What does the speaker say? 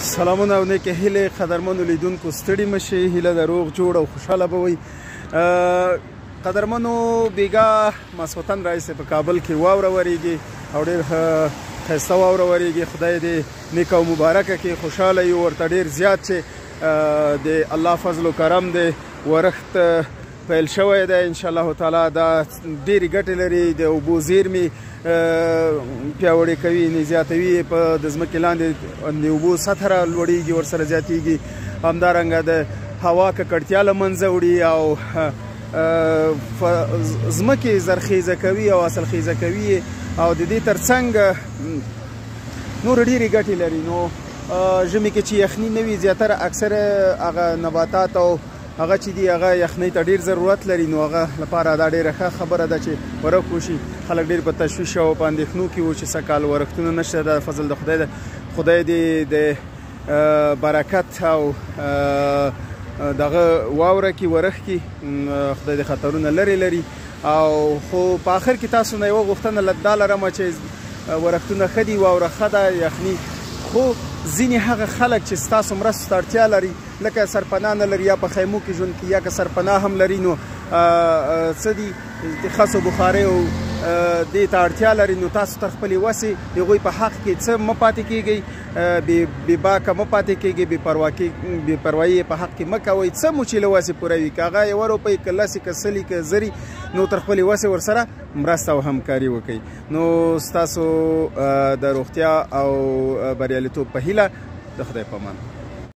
سلامونه او نیکې هیلې قدرمنو لیدونکو ستړي مشئ هیله د روغ جوړ او خوشحاله به وئ قدرمنو بیګا ماسخوتن راهیسې په کابل کې واوره ورېږي او ډېر ښایسته واوره ورېږي خدای دې نیک او مبارکه کړي خوشحاله یو ورته ډېر زیات چې د الله فضل و کرم دی ورښت پیل شوی دی انشاءالله تعالی دا ډېرې ګټې لري د اوبو زیرمې پیاوړې کوي یعنې زیاتوي په د ځمکې لاندې د اوبو سطحه را لوړېږي ورسره زیاتېږي همدارنګه د هوا ککړتیا له منځه وړي او ځمکې زرخیزه کوي او حاصلخیزه کوي او د دې تر څنګ نور ډېرې ګټې لري نو ژمي کې چې یخني نه وي زیاتره اکثره هغه نباتات او هغه چې دی هغه یخنۍ ته ډېر ضرورت لري نو هغه لپاره دا ډېره ښه خبره ده چې ورک وشي خلک ډېر په تشویش او په اندېښنو کې وو چې څه کال ورښتونه نشته دا فضل د خدای ده خدای دې د برکت او دغه واوره کې ورښت کې خدای دې خطرونه لرې لري او خو په آخر کې تاسو نه یوه غوښتنه دا لرمه چې ورښتونه ښه دي واوره ښه ده یخني خو ځینې هغه خلک چې ستاسو مرستو ته اړتیا لري لکه سرپناه نه لري یا په خیمو کې ژوند کوي یا که سرپناه هم لري نو څه دي د خس او بخارۍ او دې ته اړتیا لري نو تاسو تر خپلې وسې د هغوی په حق کې څه مه پاتې کیږئ بې باکه مه پاتې کیږئ بې پروایي په حق کې مه کوئ څه مو چې له وسې پوره وي که هغه 1 روپۍ که 10 که 100 که 1000 نو تر خپلې وسې ورسره مرسته او همکاري وکړئ نو ستاسو د روغتیا او بریالیتوب په هیله د خدای په امان